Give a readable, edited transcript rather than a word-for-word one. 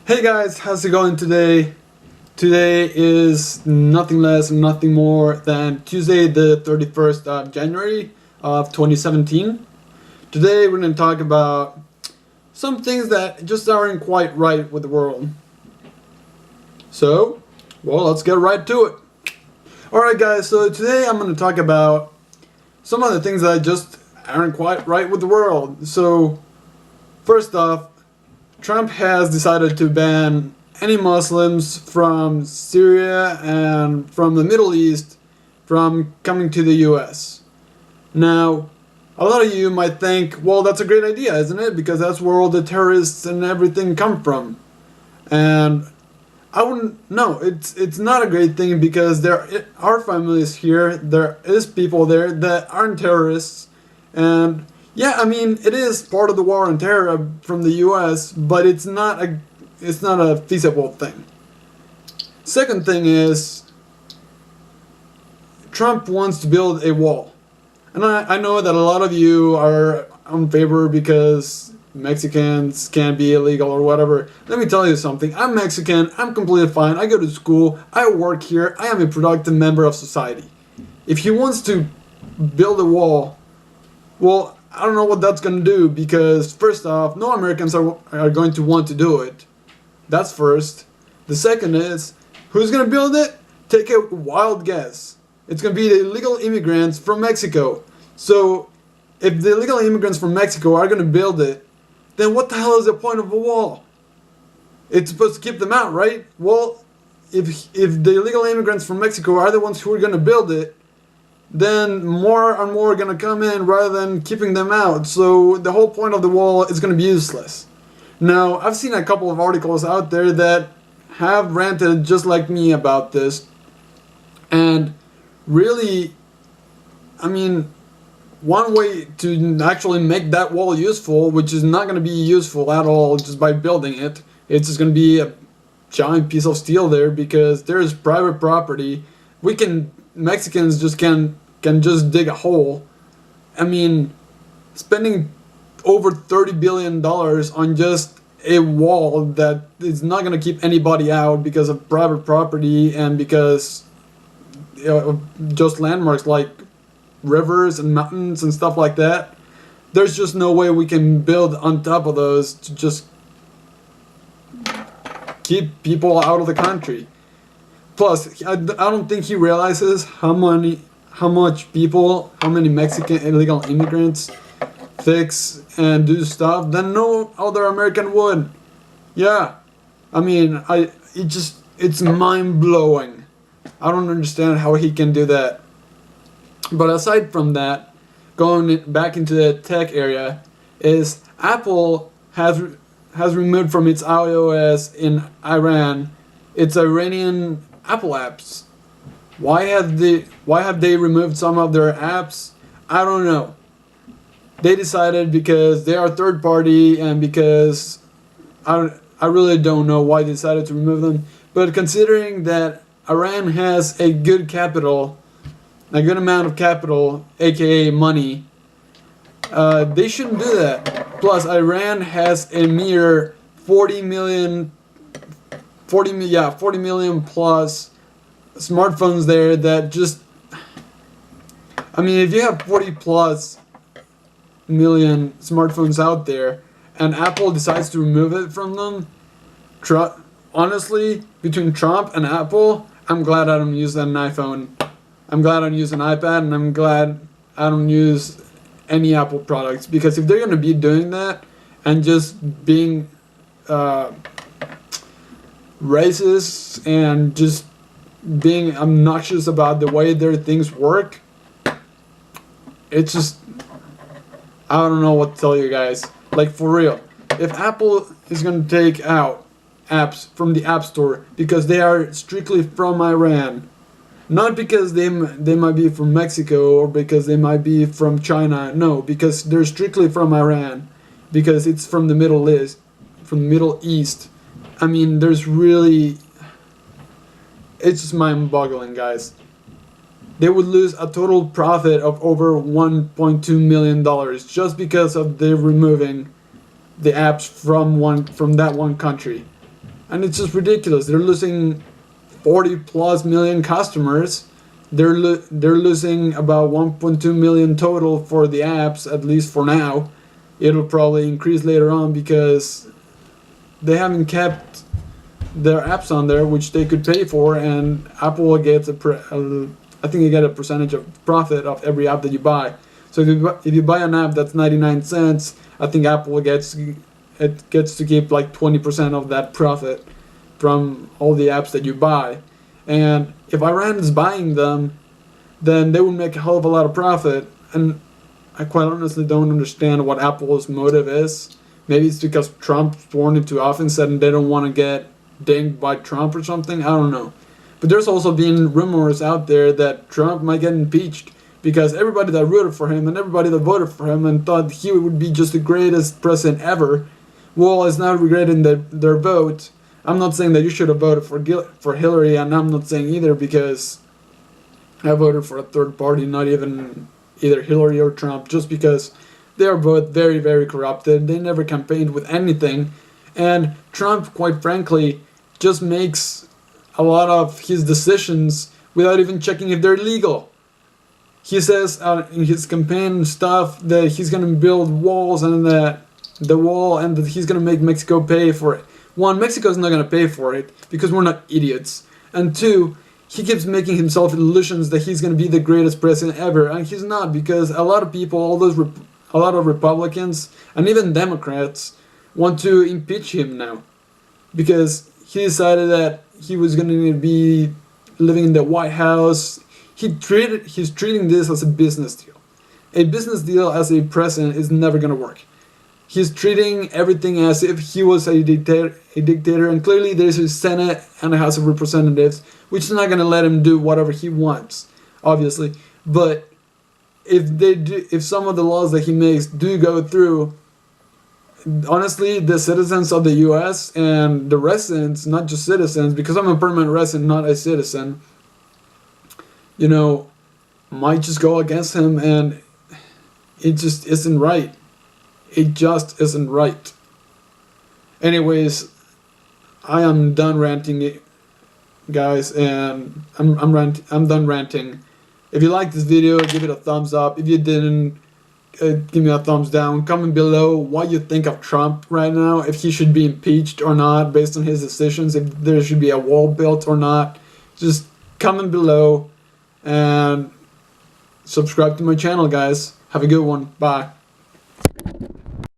Hey guys, how's it going today? Today is nothing less and nothing more than Tuesday the 31st of January of 2017. Today we're going to talk about some things that just aren't quite right with the world. So, well, let's get right to it. Alright guys, so today I'm going to talk about some of the things that just aren't quite right with the world. So, first off, Trump has decided to ban any Muslims from Syria and from the Middle East from coming to the US. Now, a lot of you might think, well, that's a great idea, isn't it? Because that's where all the terrorists and everything come from. And I wouldn't, no, it's not a great thing because there are families here, there is people there that aren't terrorists, and yeah, I mean, it is part of the war on terror from the US, but it's not a feasible thing. Second thing is, Trump wants to build a wall. And I know that a lot of you are in favor because Mexicans can't be illegal or whatever. Let me tell you something. I'm Mexican, I'm completely fine, I go to school, I work here, I am a productive member of society. If he wants to build a wall, well, I don't know what that's going to do because, first off, no Americans are going to want to do it. That's first. The second is, who's going to build it? Take a wild guess. It's going to be the illegal immigrants from Mexico. So, if the illegal immigrants from Mexico are going to build it, then what the hell is the point of a wall? It's supposed to keep them out, right? Well, if the illegal immigrants from Mexico are the ones who are going to build it, then more and more are going to come in rather than keeping them out. So the whole point of the wall is going to be useless. Now, I've seen a couple of articles out there that have ranted just like me about this. And really, I mean, one way to actually make that wall useful, which is not going to be useful at all just by building it, it's just going to be a giant piece of steel there because there is private property. Mexicans just can just dig a hole. I mean, spending over $30 billion on just a wall that is not going to keep anybody out because of private property and because just landmarks like rivers and mountains and stuff like that. There's just no way we can build on top of those to just keep people out of the country. Plus, I don't think he realizes how many Mexican illegal immigrants fix and do stuff that no other American would. Yeah, I mean, it's mind blowing. I don't understand how he can do that. But aside from that, going back into the tech area, is Apple has removed from its iOS in Iran its Iranian Apple apps. Why have they removed some of their apps? I don't know. They decided because they are third party and because I really don't know why they decided to remove them. But considering that Iran has a good capital, a good amount of capital, aka money, they shouldn't do that. Plus, Iran has a mere 40 million plus smartphones there that just, I mean, if you have 40 plus million smartphones out there and Apple decides to remove it from them, honestly, between Trump and Apple, I'm glad I don't use an iPhone. I'm glad I don't use an iPad, and I'm glad I don't use any Apple products, because if they're going to be doing that and just being racist and just being obnoxious about the way their things work, it's just, I don't know what to tell you guys. Like, for real, if Apple is going to take out apps from the App Store because they are strictly from Iran, not because they might be from Mexico or because they might be from China, no, because they're strictly from Iran, because it's from the Middle East. I mean, there's really, it's just mind-boggling, guys. They would lose a total profit of over $1.2 million just because of the removing the apps from that one country. and it's just ridiculous. They're losing 40 plus million customers. They're losing about 1.2 million total for the apps, at least for now. It'll probably increase later on because they haven't kept their apps on there, which they could pay for, and Apple gets I think you get a percentage of profit of every app that you buy. So if you buy an app that's 99 cents, I think Apple gets to keep like 20% of that profit from all the apps that you buy. And if Iran is buying them, then they would make a hell of a lot of profit. And I quite honestly don't understand what Apple's motive is. Maybe it's because Trump sworn into office and they don't want to get dinged by Trump or something. I don't know. But there's also been rumors out there that Trump might get impeached because everybody that rooted for him and everybody that voted for him and thought he would be just the greatest president ever, well, is now regretting their vote. I'm not saying that you should have voted for Hillary, and I'm not saying either because I voted for a third party, not even either Hillary or Trump, just because they are both very, very corrupted. They never campaigned with anything. And Trump, quite frankly, just makes a lot of his decisions without even checking if they're legal. He says in his campaign stuff that he's going to build walls and that the wall and that he's going to make Mexico pay for it. One, Mexico's not going to pay for it because we're not idiots. And two, he keeps making himself illusions that he's going to be the greatest president ever, and he's not, because a lot of people, a lot of Republicans and even Democrats want to impeach him now because he decided that he was going to be living in the White House. He's treating this as a business deal. A business deal as a president is never going to work. He's treating everything as if he was a dictator, and clearly there's a Senate and a House of Representatives, which is not going to let him do whatever he wants, obviously. But if some of the laws that he makes do go through, honestly, the citizens of the U.S. and the residents, not just citizens, because I'm a permanent resident, not a citizen, might just go against him, and it just isn't right. It just isn't right. Anyways, I am done ranting, guys, and I'm done ranting. If you liked this video, give it a thumbs up. If you didn't, give me a thumbs down. Comment below what you think of Trump right now, if he should be impeached or not based on his decisions, if there should be a wall built or not. Just comment below and subscribe to my channel, guys. Have a good one. Bye.